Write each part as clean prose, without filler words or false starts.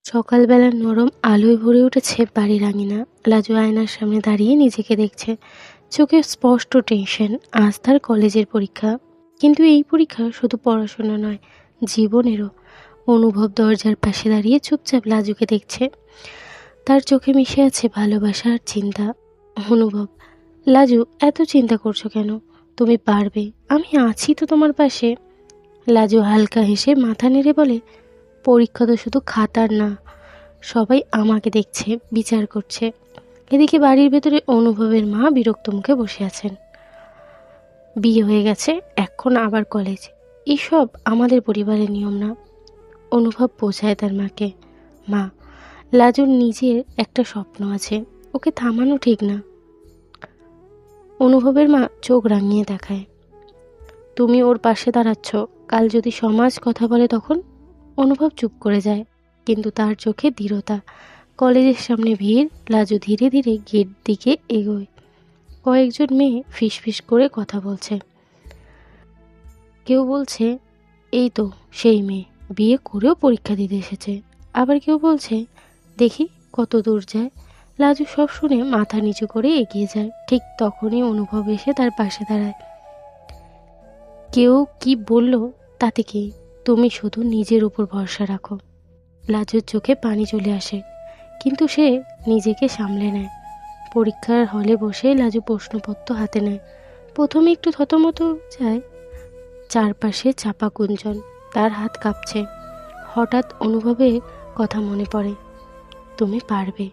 সকালবেলার নরম আলোয় ভরে উঠেছে বাড়ির আঙিনা। লাজু আয়নার সামনে দাঁড়িয়ে নিজেকে দেখছে। চোখে স্পষ্ট টেনশন। আজ তার কলেজের পরীক্ষা। কিন্তু এই পরীক্ষা শুধু পড়াশোনা নয়, জীবনেরও। অনুভব দরজার পাশে দাঁড়িয়ে চুপচাপ লাজুকে দেখছে। তার চোখে মিশে আছে ভালোবাসা আর চিন্তা। অনুভব: লাজু, এত চিন্তা করছো কেন? তুমি পারবে, আমি আছি তো তোমার পাশে। লাজু হালকা হেসে মাথা নেড়ে বলে, পরীক্ষা তো শুধু খাতার না, সবাই আমাকে দেখছে, বিচার করছে। এদিকে বাড়ির ভেতরে অনুভবের মা বিরক্ত মুখে বসে আছেন। বিয়ে হয়ে গেছে, এখন আবার কলেজ, এসব আমাদের পরিবারের নিয়ম না। অনুভব বোঝায় তার মাকে, মা, লাজুর নিজের একটা স্বপ্ন আছে, ওকে থামানো ঠিক না। অনুভবের মা চোখ রাঙিয়ে দেখায়, তুমি ওর পাশে দাঁড়াচ্ছ, কাল যদি সমাজ কথা বলে তখন? অনুভব চুপ করে যায়, কিন্তু তার চোখে দৃঢ়তা। কলেজের সামনে ভিড়। লাজু ধীরে ধীরে গেট দিকে এগোয়। কয়েকজন মেয়ে ফিসফিস করে কথা বলছে। কেউ বলছে, এই তো সেই মেয়ে, বিয়ে করেও পরীক্ষা দিতে এসেছে। আবার কেউ বলছে, দেখি কত দূর যায়। লাজু সব শুনে মাথা নিচু করে এগিয়ে যায়। ঠিক তখনই অনুভব এসে তার পাশে দাঁড়ায়। কেউ কি বলল তাতে কি, তুমি শুধু নিজের উপর ভরসা রাখো। লাজুর চোখে পানি চলে আসে, কিন্তু সে নিজেকে সামলে নেয়। পরীক্ষার হলে বসে লাজু প্রশ্নপত্র হাতে নেয়। প্রথমে একটু থতমত যায়, চারপাশে চাপা গুঞ্জন, তার হাত কাঁপছে। হঠাৎ অনুভবে কথা মনে পড়ে, তুমি পারবে।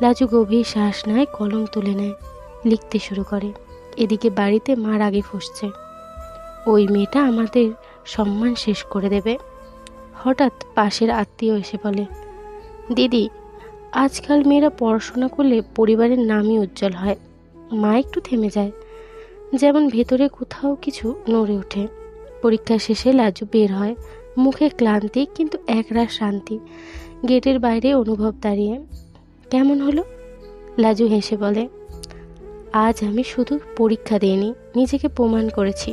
লাজু গভীর শ্বাস নেয়, কলম তুলে নেয়, লিখতে শুরু করে। এদিকে বাড়িতে মার আগে ফুঁসছে, ওই মেয়েটা আমাদের সম্মান শেষ করে দেবে। হঠাৎ পাশের আত্মীয় এসে বলে, দিদি, আজকাল মেয়েরা পড়াশোনা করলে পরিবারের নামই উজ্জ্বল হয়। মা একটু থেমে যায়, যেমন ভেতরে কোথাও কিছু নড়ে ওঠে। পরীক্ষা শেষে লাজু বের হয়, মুখে ক্লান্তি কিন্তু একরাশ শান্তি। গেটের বাইরে অনুভব দাঁড়িয়ে, কেমন হলো? লাজু হেসে বলে, আজ আমি শুধু পরীক্ষা দিইনি, নিজেকে প্রমাণ করেছি।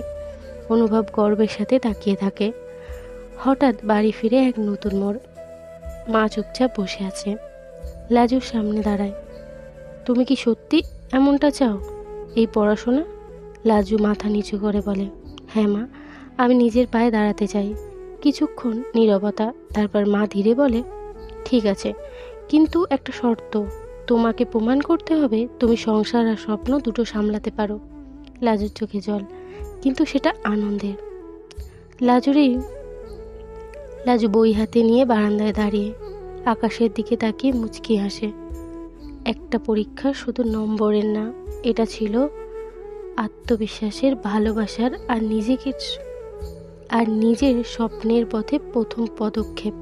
অনুভব গর্বের সাথে তাকিয়ে থাকে। হঠাৎ বাড়ি ফিরে এক নতুন মোড়। মা চুপচাপ বসে আছে। লাজুর সামনে দাঁড়ায়, তুমি কি সত্যি এমনটা চাও, এই পড়াশোনা? লাজু মাথা নিচু করে বলে, হ্যাঁ মা, আমি নিজের পায়ে দাঁড়াতে চাই। কিছুক্ষণ নীরবতা, তারপর মা ধীরে বলে, ঠিক আছে, কিন্তু একটা শর্ত, তোমাকে প্রমাণ করতে হবে তুমি সংসার আর স্বপ্ন দুটো সামলাতে পারো। লাজুর চোখে জল, কিন্তু সেটা আনন্দের। লাজু বই হাতে নিয়ে বারান্দায় দাঁড়িয়ে আকাশের দিকে তাকিয়ে মুচকি হাসে। একটা পরীক্ষা শুধু নম্বরের না, এটা ছিল আত্মবিশ্বাসের, ভালোবাসার আর নিজের স্বপ্নের পথে প্রথম পদক্ষেপ।